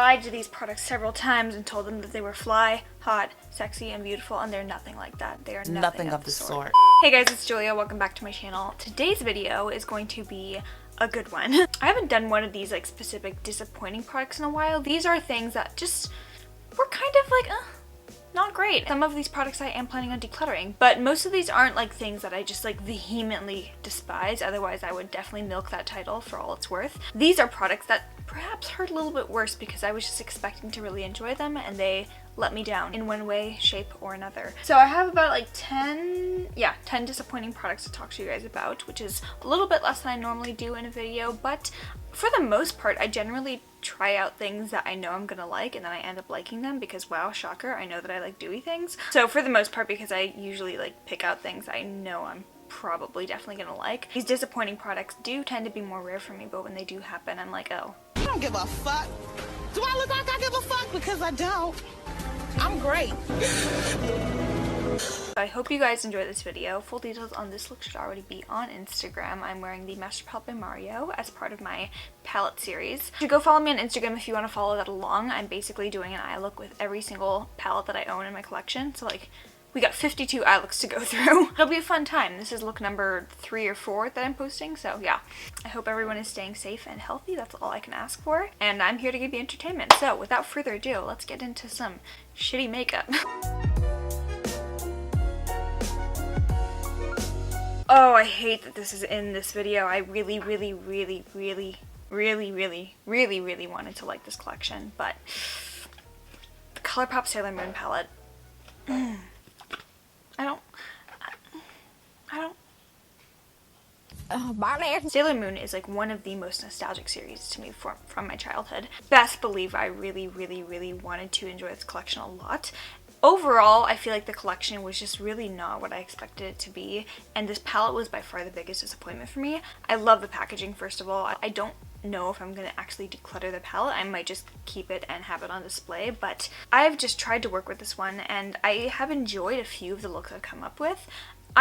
lied to these products several times and told them that they were fly, hot, sexy, and beautiful, and they're nothing like that. They are nothing of the sort. Hey guys, it's Julia. Welcome back to my channel. Today's video is going to be a good one. I haven't done one of these like specific disappointing products in a while. These are things that just were kind of like, not great. Some of these products I am planning on decluttering, but most of these aren't like things that I just like vehemently despise. Otherwise, I would definitely milk that title for all it's worth. These are products that perhaps hurt a little bit worse because I was just expecting to really enjoy them and they let me down in one way, shape, or another. So I have about like 10 disappointing products to talk to you guys about, which is a little bit less than I normally do in a video, but for the most part, I generally try out things that I know I'm gonna like and then I end up liking them because, wow, shocker, I know that I like dewy things. So for the most part, because I usually like pick out things I know I'm probably definitely gonna like, these disappointing products do tend to be more rare for me, but when they do happen, I'm like, oh. I don't give a fuck. Do I look like I give a fuck? Because I don't. I'm great. I hope you guys enjoyed this video. Full details on this look should already be on Instagram. I'm wearing the Master Palette by Mario as part of my palette series. You should go follow me on Instagram if you want to follow that along. I'm basically doing an eye look with every single palette that I own in my collection. So like, we got 52 eye looks to go through. It'll be a fun time. This is look number 3 or 4 that I'm posting, so yeah. I hope everyone is staying safe and healthy. That's all I can ask for. And I'm here to give you entertainment. So without further ado, let's get into some shitty makeup. Oh, I hate that this is in this video. I really wanted to like this collection, but the ColourPop Sailor Moon palette. Sailor Moon is like one of the most nostalgic series to me from my childhood. Best believe I really wanted to enjoy this collection a lot. Overall, I feel like the collection was just really not what I expected it to be, and this palette was by far the biggest disappointment for me. I love the packaging, first of all. I don't know if I'm going to actually declutter the palette. I might just keep it and have it on display, but I've just tried to work with this one, and I have enjoyed a few of the looks I've come up with.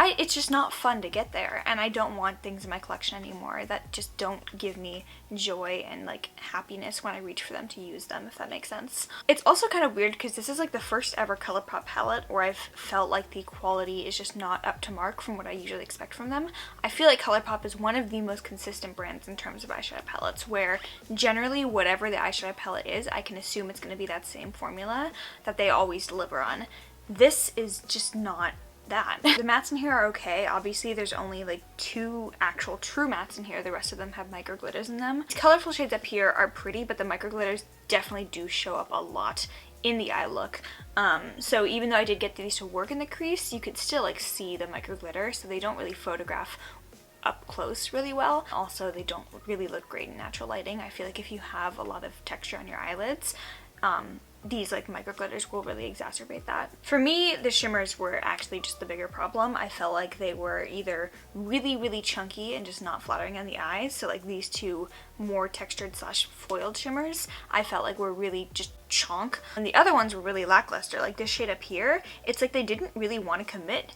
It's just not fun to get there, and I don't want things in my collection anymore that just don't give me joy and like happiness when I reach for them to use them, if that makes sense. It's also kind of weird because this is like the first ever ColourPop palette where I've felt like the quality is just not up to mark from what I usually expect from them. I feel like ColourPop is one of the most consistent brands in terms of eyeshadow palettes, where generally whatever the eyeshadow palette is, I can assume it's going to be that same formula that they always deliver on. This is just not that. The mattes in here are okay. Obviously there's only like 2 actual true mattes in here. The rest of them have micro glitters in them. These colorful shades up here are pretty, but the micro glitters definitely do show up a lot in the eye look. So even though I did get these to work in the crease, you could still like see the micro glitter, so they don't really photograph up close really well. Also, they don't really look great in natural lighting. I feel like if you have a lot of texture on your eyelids, these like micro glitters will really exacerbate that. For me, the shimmers were actually just the bigger problem. I felt like they were either really chunky and just not flattering on the eyes. So like these 2 more textured / foiled shimmers, I felt like were really just chonk. And the other ones were really lackluster. Like this shade up here, it's like they didn't really want to commit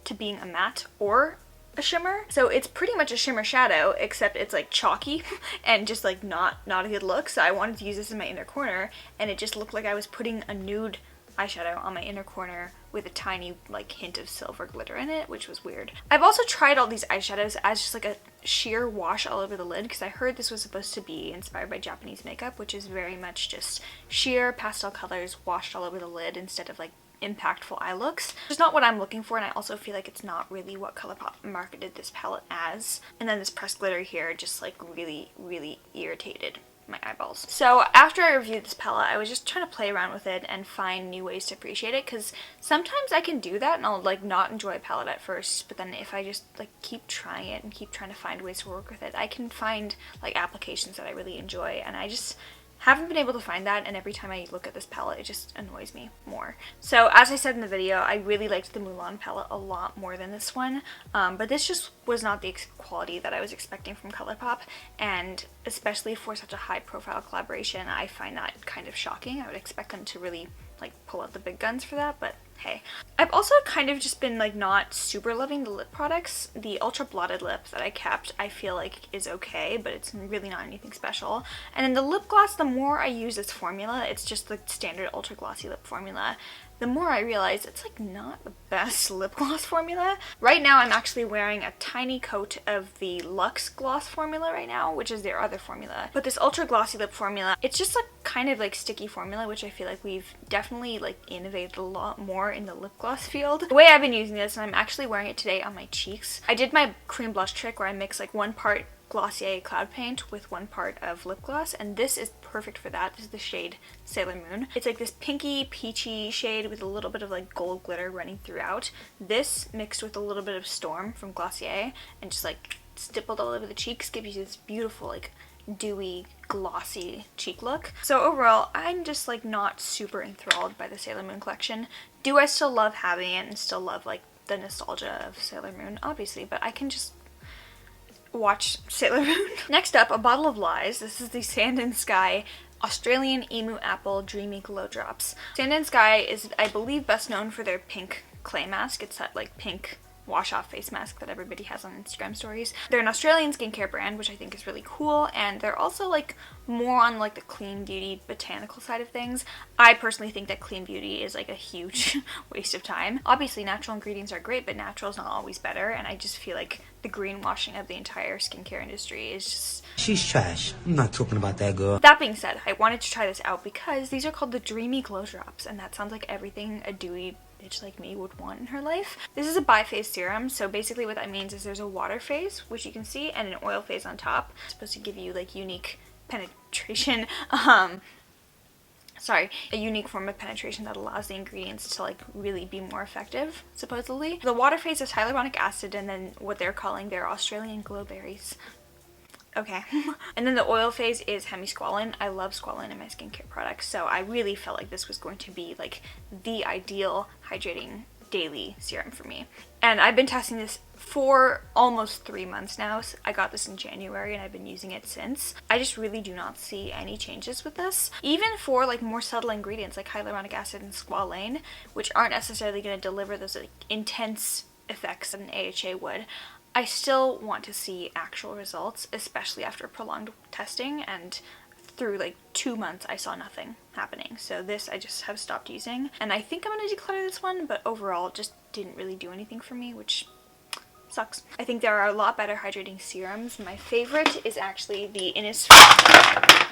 to being a matte or a shimmer. So it's pretty much a shimmer shadow, except it's like chalky and just like not a good look. So I wanted to use this in my inner corner, and it just looked like I was putting a nude eyeshadow on my inner corner with a tiny like hint of silver glitter in it, which was weird. I've also tried all these eyeshadows as just like a sheer wash all over the lid, because I heard this was supposed to be inspired by Japanese makeup, which is very much just sheer pastel colors washed all over the lid instead of like impactful eye looks. It's not what I'm looking for, and I also feel like it's not really what ColourPop marketed this palette as. And then this pressed glitter here just like really irritated my eyeballs. So after I reviewed this palette, I was just trying to play around with it and find new ways to appreciate it, because sometimes I can do that and I'll like not enjoy a palette at first, but then if I just like keep trying it and keep trying to find ways to work with it, I can find like applications that I really enjoy, and I just haven't been able to find that, and every time I look at this palette it just annoys me more. So as I said in the video, I really liked the Mulan palette a lot more than this one, but this just was not the quality that I was expecting from ColourPop, and especially for such a high profile collaboration, I find that kind of shocking. I would expect them to really like pull out the big guns for that, but hey. I've also kind of just been like not super loving the lip products. The Ultra Blotted Lip that I kept, I feel like is okay, but it's really not anything special. And then the lip gloss, the more I use this formula, it's just the standard Ultra Glossy Lip formula, the more I realize it's like not the best lip gloss formula. Right now I'm actually wearing a tiny coat of the Luxe Gloss formula right now, which is their other formula. But this Ultra Glossy Lip formula, it's just a kind of like sticky formula, which I feel like we've definitely like innovated a lot more in the lip gloss field. The way I've been using this, and I'm actually wearing it today on my cheeks, I did my cream blush trick where I mix like 1 part Glossier Cloud Paint with 1 part of lip gloss, and this is perfect for that. This is the shade Sailor Moon. It's like this pinky peachy shade with a little bit of like gold glitter running throughout. This mixed with a little bit of Storm from Glossier and just like stippled all over the cheeks gives you this beautiful like dewy glossy cheek look. So overall, I'm just like not super enthralled by the Sailor Moon collection. Do I still love having it and still love like the nostalgia of Sailor Moon? Obviously, but I can just watch Sailor Moon. Next up, a bottle of lies. This is the Sand and Sky Australian Emu Apple Dreamy Glow Drops. Sand and Sky is, I believe, best known for their pink clay mask. It's that like pink wash-off face mask that everybody has on Instagram stories. They're an Australian skincare brand, which I think is really cool, and they're also like more on like the clean beauty botanical side of things. I personally think that clean beauty is like a huge waste of time. Obviously natural ingredients are great, but natural is not always better, and I just feel like the greenwashing of the entire skincare industry is just... She's trash. I'm not talking about that girl. That being said, I wanted to try this out because these are called the Dreamy Glow Drops, and that sounds like everything a dewy bitch like me would want in her life. This is a bi-phase serum, so basically what that means is there's a water phase, which you can see, and an oil phase on top. It's supposed to give you like unique penetration, a unique form of penetration that allows the ingredients to like really be more effective, supposedly. The water phase is hyaluronic acid and then what they're calling their Australian glowberries. Okay. And then the oil phase is hemisqualane. I love squalane in my skincare products, so I really felt like this was going to be like the ideal hydrating daily serum for me. And I've been testing this for almost 3 months now. So I got this in January and I've been using it since. I just really do not see any changes with this. Even for like more subtle ingredients like hyaluronic acid and squalane, which aren't necessarily going to deliver those like intense effects that an AHA would, I still want to see actual results, especially after prolonged testing, and through like 2 months I saw nothing happening. So this I just have stopped using, and I think I'm going to declutter this one, but overall just didn't really do anything for me, which sucks. I think there are a lot better hydrating serums. My favorite is actually the Innisfree.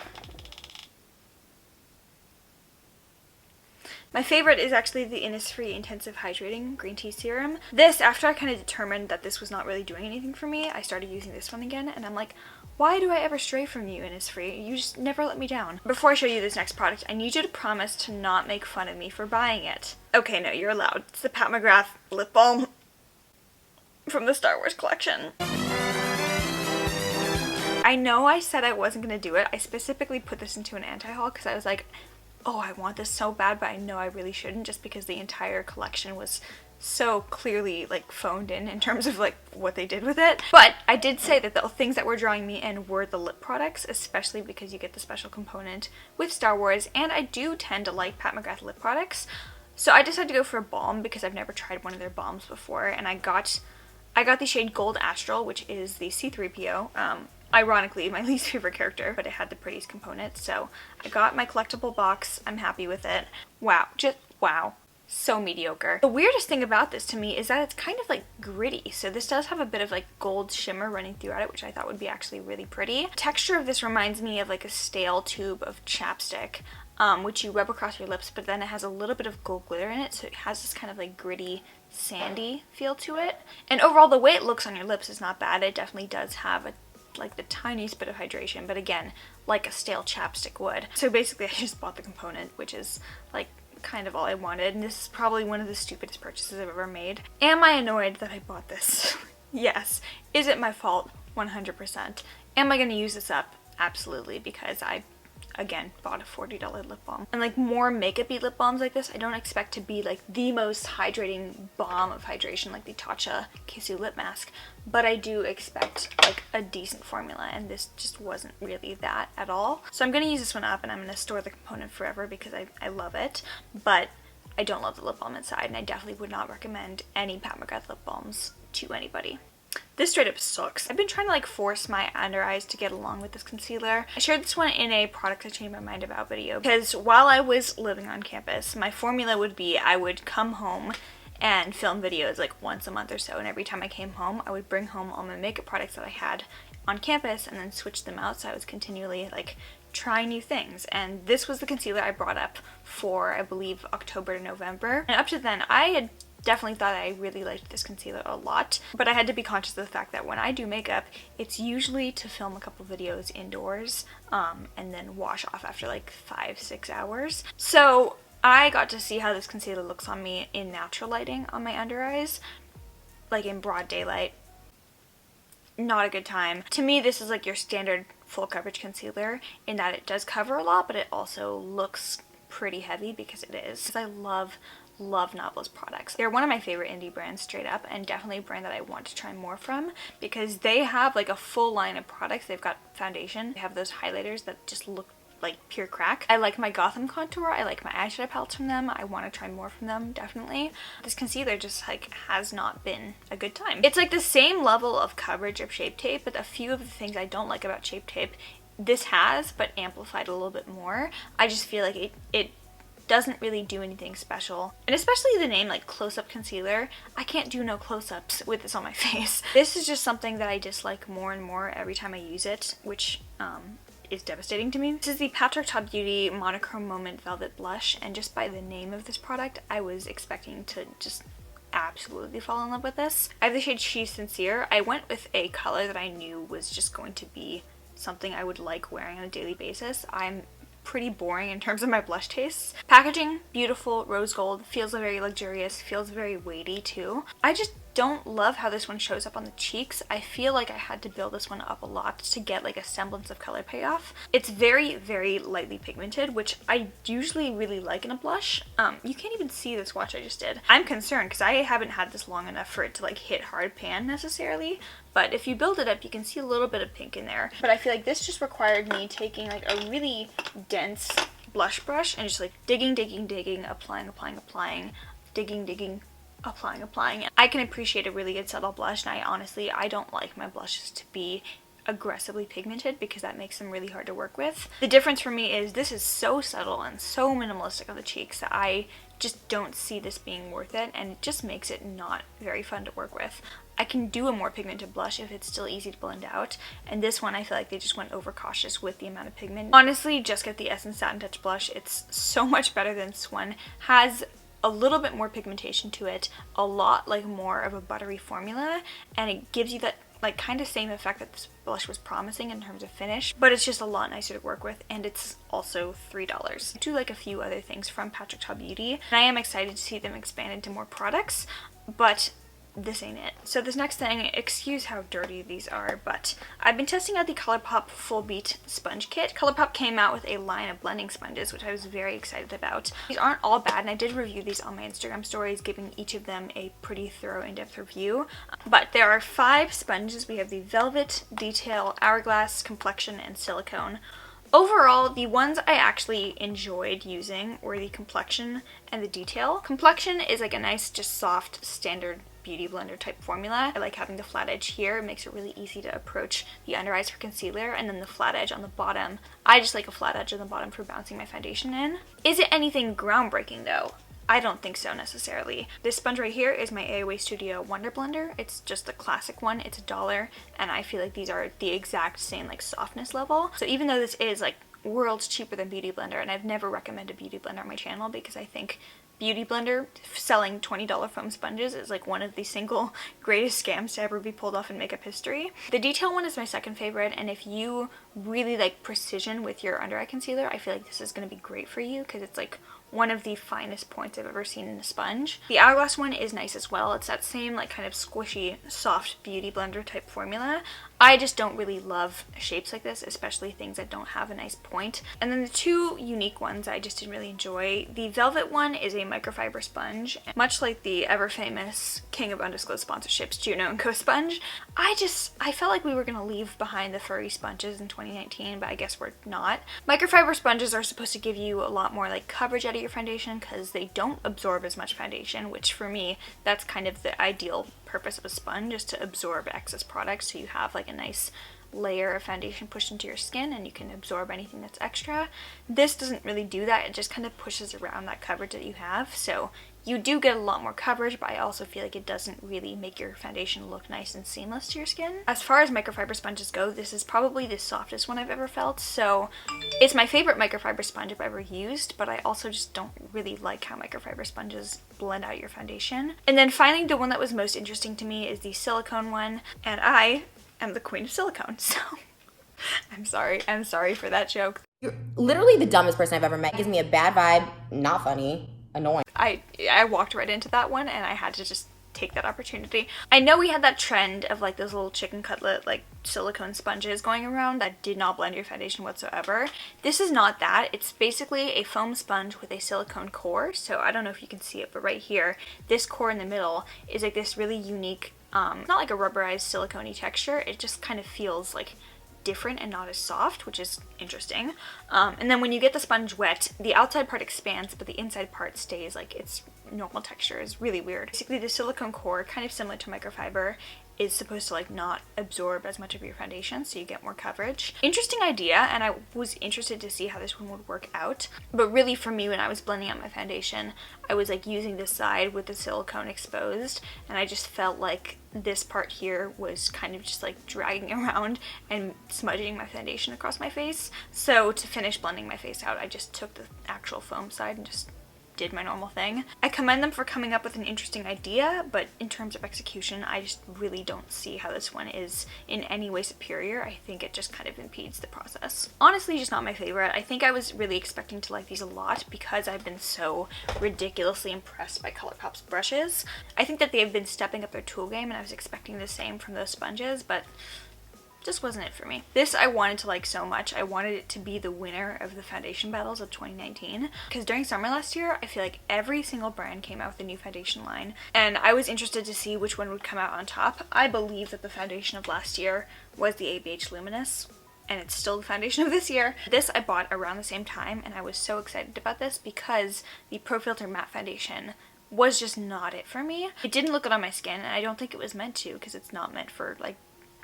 My favorite is actually the Innisfree Intensive Hydrating Green Tea Serum. This, after I kind of determined that this was not really doing anything for me, I started using this one again, and I'm like, why do I ever stray from you, Innisfree? You just never let me down. Before I show you this next product, I need you to promise to not make fun of me for buying it. Okay, no, you're allowed. It's the Pat McGrath Lip Balm from the Star Wars collection. I know I said I wasn't going to do it. I specifically put this into an anti-haul because I was like, oh, I want this so bad, but I know I really shouldn't, just because the entire collection was so clearly like phoned in terms of like what they did with it. But I did say that the things that were drawing me in were the lip products, especially because you get the special component with Star Wars, and I do tend to like Pat McGrath lip products. So I decided to go for a balm because I've never tried one of their balms before, and I got the shade Gold Astral, which is the C3PO. Ironically, my least favorite character, but it had the prettiest component, so I got my collectible box. I'm happy with it. Wow, just wow. So mediocre. The weirdest thing about this to me is that it's kind of like gritty, so this does have a bit of like gold shimmer running throughout it, which I thought would be actually really pretty. The texture of this reminds me of like a stale tube of chapstick, which you rub across your lips, but then it has a little bit of gold glitter in it, so it has this kind of like gritty, sandy feel to it. And overall, the way it looks on your lips is not bad. It definitely does have like the tiniest bit of hydration, but again, like a stale chapstick would. So basically I just bought the component, which is like kind of all I wanted, and this is probably one of the stupidest purchases I've ever made. Am I annoyed that I bought this? Yes. Is it my fault? 100%. Am I going to use this up? Absolutely, because I again bought a $40 lip balm. And like more makeup-y lip balms like this, I don't expect to be like the most hydrating balm of hydration like the Tatcha Kissu lip mask, but I do expect like a decent formula, and this just wasn't really that at all. So I'm going to use this one up, and I'm going to store the component forever because I love it, but I don't love the lip balm inside, and I definitely would not recommend any Pat McGrath lip balms to anybody. This straight up sucks. I've been trying to like force my under eyes to get along with this concealer. I shared this one in a product I changed my mind about video because while I was living on campus, my formula would be I would come home and film videos like once a month or so, and every time I came home I would bring home all my makeup products that I had on campus and then switch them out, so I was continually like trying new things. And this was the concealer I brought up for, I believe, October to November, and up to then I had definitely thought I really liked this concealer a lot, but I had to be conscious of the fact that when I do makeup, it's usually to film a couple videos indoors and then wash off after like 5-6 hours. So I got to see how this concealer looks on me in natural lighting on my under eyes, like in broad daylight. Not a good time. To me, this is like your standard full coverage concealer in that it does cover a lot, but it also looks pretty heavy because it is. Because I love Novelist products. They're one of my favorite indie brands straight up, and definitely a brand that I want to try more from because they have like a full line of products. They've got foundation, they have those highlighters that just look like pure crack. I like my Gotham contour, I like my eyeshadow palettes from them, I want to try more from them, definitely. This concealer just like has not been a good time. It's like the same level of coverage of Shape Tape, but a few of the things I don't like about Shape Tape this has, but amplified a little bit more. I just feel like it doesn't really do anything special. And especially the name like close-up concealer, I can't do no close-ups with this on my face. This is just something that I dislike more and more every time I use it, which is devastating to me. This is the Patrick Ta Beauty Monochrome Moment Velvet Blush, and just by the name of this product, I was expecting to just absolutely fall in love with this. I have the shade She's Sincere. I went with a color that I knew was just going to be something I would like wearing on a daily basis. I'm pretty boring in terms of my blush tastes. Packaging, beautiful, rose gold, feels very luxurious, feels very weighty too. I just don't love how this one shows up on the cheeks. I feel like I had to build this one up a lot to get like a semblance of color payoff. It's very, very lightly pigmented, which I usually really like in a blush. You can't even see the swatch I just did. I'm concerned because I haven't had this long enough for it to like hit hard pan necessarily, but if you build it up, you can see a little bit of pink in there. But I feel like this just required me taking like a really dense blush brush and just like digging, applying, digging, applying. I can appreciate a really good subtle blush, and I don't like my blushes to be aggressively pigmented because that makes them really hard to work with. The difference for me is this is so subtle and so minimalistic on the cheeks that I just don't see this being worth it, and it just makes it not very fun to work with. I can do a more pigmented blush if it's still easy to blend out, and this one I feel like they just went overcautious with the amount of pigment. Honestly, just get the Essence Satin Touch blush. It's so much better than this one. Has a little bit more pigmentation to it, a lot like more of a buttery formula, and it gives you that like kind of same effect that this blush was promising in terms of finish, but it's just a lot nicer to work with, and it's also $3. I do like a few other things from Patrick Ta Beauty, and I am excited to see them expand into more products, but this ain't it. So this next thing, excuse how dirty these are, but I've been testing out the ColourPop Full Beet Sponge Kit. ColourPop came out with a line of blending sponges, which I was very excited about. These aren't all bad, and I did review these on my Instagram stories, giving each of them a pretty thorough in-depth review. But there are 5 sponges. We have the Velvet, Detail, Hourglass, Complexion, and Silicone. Overall, the ones I actually enjoyed using were the Complexion and the Detail. Complexion is like a nice, just soft, standard beauty blender type formula. I like having the flat edge here. It makes it really easy to approach the under eyes for concealer, and then the flat edge on the bottom. I just like a flat edge on the bottom for bouncing my foundation in. Is it anything groundbreaking though? I don't think so necessarily. This sponge right here is my AOA Studio Wonder Blender. It's just the classic one. It's $1, and I feel like these are the exact same like softness level. So even though this is like worlds cheaper than Beauty Blender, and I've never recommended Beauty Blender on my channel because I think Beauty Blender selling $20 foam sponges is like one of the single greatest scams to ever be pulled off in makeup history. The Detail one is my second favorite, and if you really like precision with your under eye concealer, I feel like this is going to be great for you because it's like one of the finest points I've ever seen in a sponge. The Hourglass one is nice as well. It's that same like kind of squishy, soft beauty blender type formula. I just don't really love shapes like this, especially things that don't have a nice point. And then the two unique ones I just didn't really enjoy. The velvet one is a microfiber sponge, much like the ever famous king of undisclosed sponsorships, Juno & Co sponge. I felt like we were gonna leave behind the furry sponges in 2019, but I guess we're not. Microfiber sponges are supposed to give you a lot more like coverage out of your foundation because they don't absorb as much foundation, which for me, that's kind of the ideal purpose of a sponge, is to absorb excess product so you have like a nice layer of foundation pushed into your skin and you can absorb anything that's extra. This doesn't really do that. It just kind of pushes around that coverage that you have, so you do get a lot more coverage, but I also feel like it doesn't really make your foundation look nice and seamless to your skin. As far as microfiber sponges go, this is probably the softest one I've ever felt, so it's my favorite microfiber sponge I've ever used, but I also just don't really like how microfiber sponges blend out your foundation. And then finally, the one that was most interesting to me is the silicone one, and I am the queen of silicone, so I'm sorry for that joke. You're literally the dumbest person I've ever met. It gives me a bad vibe, not funny, annoying. I walked right into that one and I had to just take that opportunity. I know we had that trend of like those little chicken cutlet like silicone sponges going around that did not blend your foundation whatsoever. This is not that. It's basically a foam sponge with a silicone core. So I don't know if you can see it, but right here, this core in the middle is like this really unique, not like a rubberized silicone-y texture. It just kind of feels like different and not as soft, which is interesting. And then when you get the sponge wet, the outside part expands, but the inside part stays like its normal texture. Is really weird. Basically, the silicone core, kind of similar to microfiber, is supposed to like not absorb as much of your foundation, so you get more coverage. Interesting idea, and I was interested to see how this one would work out. But really for me, when I was blending out my foundation, I was like using this side with the silicone exposed, and I just felt like this part here was kind of just like dragging around and smudging my foundation across my face. So to finish blending my face out, I just took the actual foam side and just did my normal thing. I commend them for coming up with an interesting idea, but in terms of execution, I just really don't see how this one is in any way superior. I think it just kind of impedes the process. Honestly, just not my favorite. I think I was really expecting to like these a lot because I've been so ridiculously impressed by ColourPop's brushes. I think that they've been stepping up their tool game, and I was expecting the same from those sponges, but just wasn't it for me. This I wanted to like so much. I wanted it to be the winner of the foundation battles of 2019, because during summer last year, I feel like every single brand came out with a new foundation line, and I was interested to see which one would come out on top. I believe that the foundation of last year was the ABH Luminous, and it's still the foundation of this year. This I bought around the same time, and I was so excited about this because the Pro Filter Matte Foundation was just not it for me. It didn't look good on my skin, and I don't think it was meant to, because it's not meant for like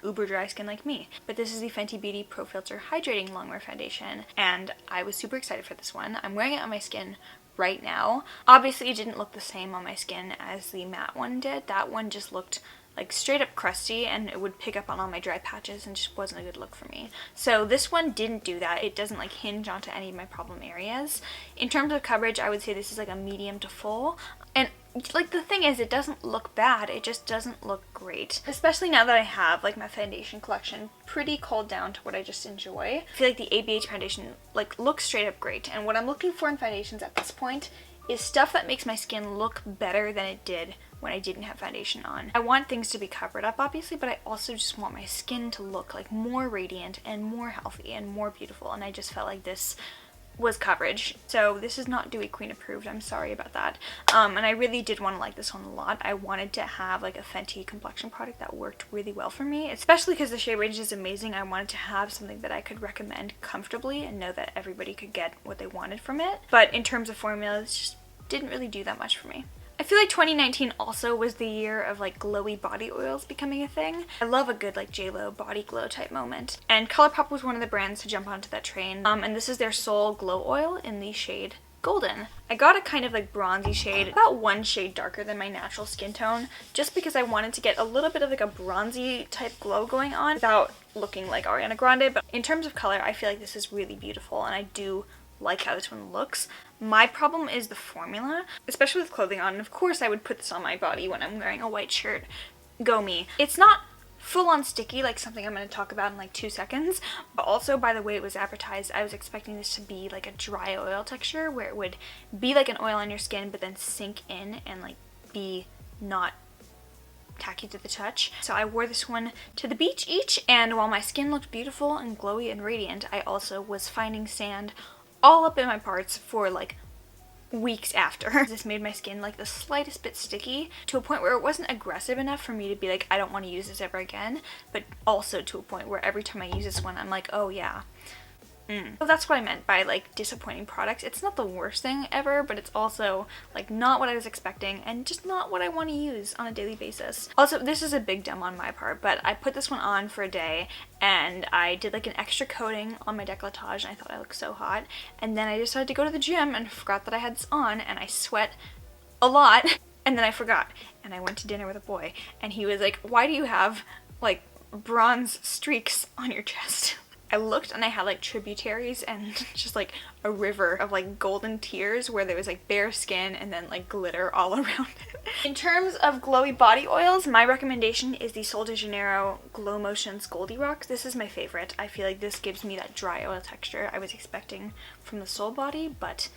uber dry skin like me. But this is the Fenty Beauty Pro Filter Hydrating Longwear Foundation, and I was super excited for this one. I'm wearing it on my skin right now. Obviously it didn't look the same on my skin as the matte one did. That one just looked like straight up crusty, and it would pick up on all my dry patches and just wasn't a good look for me. So this one didn't do that. It doesn't like hinge onto any of my problem areas. In terms of coverage, I would say this is like a medium to full, and like the thing is, it doesn't look bad, it just doesn't look great. Especially now that I have like my foundation collection pretty culled down to what I just enjoy. I feel like the ABH foundation like looks straight up great, and what I'm looking for in foundations at this point is stuff that makes my skin look better than it did when I didn't have foundation on. I want things to be covered up obviously, but I also just want my skin to look like more radiant and more healthy and more beautiful, and I just felt like this was coverage. So this is not Dewy Queen approved, I'm sorry about that. And I really did want to like this one a lot. I wanted to have like a Fenty complexion product that worked really well for me, especially because the shade range is amazing. I wanted to have something that I could recommend comfortably and know that everybody could get what they wanted from it. But in terms of formulas, it just didn't really do that much for me. I feel like 2019 also was the year of like glowy body oils becoming a thing. I love a good like JLo body glow type moment, and ColourPop was one of the brands to jump onto that train. And this is their Soul Glow Oil in the shade Golden. I got a kind of like bronzy shade, about one shade darker than my natural skin tone, just because I wanted to get a little bit of like a bronzy type glow going on without looking like Ariana Grande. But in terms of color, I feel like this is really beautiful, and I do like how this one looks. My problem is the formula, especially with clothing on. And of course I would put this on my body when I'm wearing a white shirt. Go me. It's not full on sticky like something I'm going to talk about in like 2 seconds, but also by the way it was advertised, I was expecting this to be like a dry oil texture where it would be like an oil on your skin but then sink in and like be not tacky to the touch. So I wore this one to the beach each, and while my skin looked beautiful and glowy and radiant, I also was finding sand all up in my parts for like weeks after. This made my skin like the slightest bit sticky, to a point where it wasn't aggressive enough for me to be like, I don't want to use this ever again, but also to a point where every time I use this one, I'm like, oh yeah. So that's what I meant by like disappointing products. It's not the worst thing ever, but it's also like not what I was expecting and just not what I want to use on a daily basis. Also, this is a big dumb on my part, but I put this one on for a day and I did like an extra coating on my décolletage and I thought I looked so hot. And then I decided to go to the gym and forgot that I had this on, and I sweat a lot, and then I forgot. And I went to dinner with a boy and he was like, why do you have like bronze streaks on your chest? I looked and I had like tributaries and just like a river of like golden tears where there was like bare skin and then like glitter all around it. In terms of glowy body oils, my recommendation is the Sol de Janeiro Glow Motions Goldie Rocks. This is my favorite. I feel like this gives me that dry oil texture I was expecting from the Sol body, but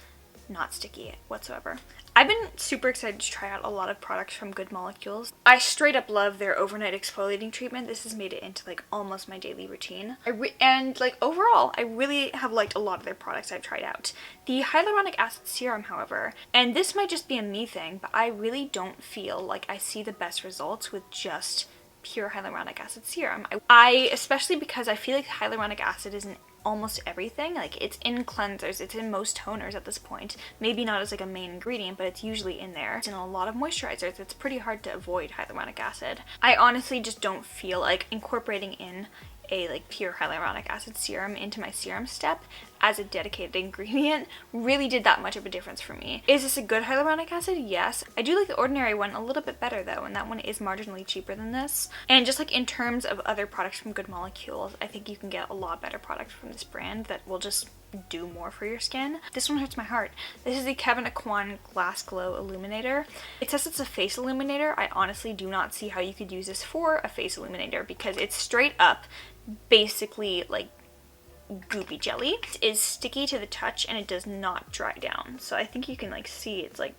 not sticky whatsoever. I've been super excited to try out a lot of products from Good Molecules. I straight up love their overnight exfoliating treatment. This has made it into like almost my daily routine. And like overall, I really have liked a lot of their products I've tried out. The hyaluronic acid serum, however, and this might just be a me thing, but I really don't feel like I see the best results with just pure hyaluronic acid serum. Especially because I feel like hyaluronic acid is in almost everything. Like it's in cleansers, it's in most toners at this point. Maybe not as like a main ingredient, but it's usually in there. It's in a lot of moisturizers. It's pretty hard to avoid hyaluronic acid. I honestly just don't feel like incorporating in a like pure hyaluronic acid serum into my serum step as a dedicated ingredient really did that much of a difference for me. Is this a good hyaluronic acid? Yes. I do like the Ordinary one a little bit better though, and that one is marginally cheaper than this. And just like in terms of other products from Good Molecules, I think you can get a lot better products from this brand that will just do more for your skin. This one hurts my heart. This is the Kevyn Aucoin Glass Glow Illuminator. It says it's a face illuminator. I honestly do not see how you could use this for a face illuminator because it's straight up basically like goopy jelly. It is sticky to the touch and it does not dry down. So I think you can like see it's like,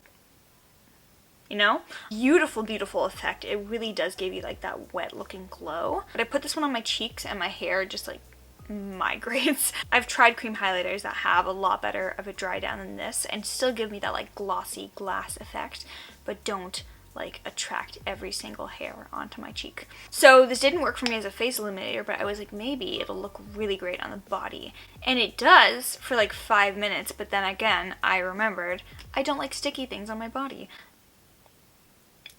you know, beautiful, beautiful effect. It really does give you like that wet looking glow. But I put this one on my cheeks and my hair just like migrates. I've tried cream highlighters that have a lot better of a dry down than this and still give me that like glossy glass effect, but don't like attract every single hair onto my cheek. So this didn't work for me as a face illuminator, but I was like, maybe it'll look really great on the body. And it does for like 5 minutes, but then again, I remembered I don't like sticky things on my body.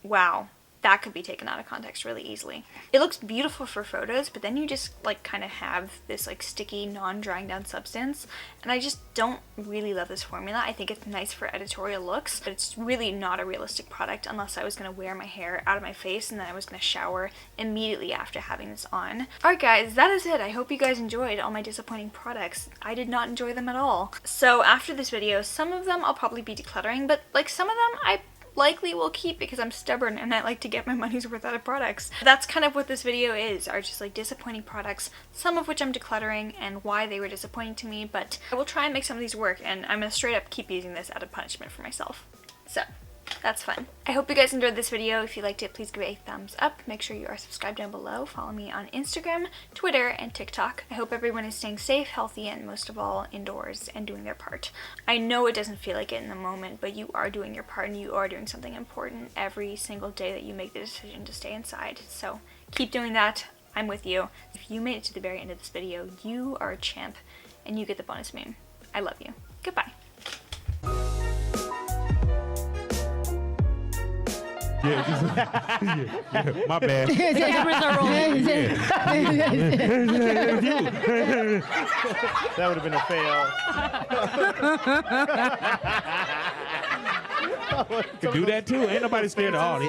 Wow. That could be taken out of context really easily. It looks beautiful for photos, but then you just like kind of have this like sticky, non-drying down substance, and I just don't really love this formula. I think it's nice for editorial looks, but it's really not a realistic product unless I was going to wear my hair out of my face and then I was going to shower immediately after having this on. Alright guys, that is it. I hope you guys enjoyed all my disappointing products. I did not enjoy them at all. So after this video, some of them I'll probably be decluttering, but like some of them I likely will keep because I'm stubborn and I like to get my money's worth out of products. That's kind of what this video is, are just like disappointing products, some of which I'm decluttering and why they were disappointing to me, but I will try and make some of these work and I'm gonna straight up keep using this out of punishment for myself. So that's fun. I hope you guys enjoyed this video. If you liked it, please give it a thumbs up. Make sure you are subscribed down below. Follow me on Instagram, Twitter, and TikTok. I hope everyone is staying safe, healthy, and most of all, indoors and doing their part. I know it doesn't feel like it in the moment, but you are doing your part and you are doing something important every single day that you make the decision to stay inside. So keep doing that. I'm with you. If you made it to the very end of this video, you are a champ and you get the bonus meme. I love you. Goodbye. Yeah, my bad. That would have been a fail. Could do that too. Ain't nobody scared of all this.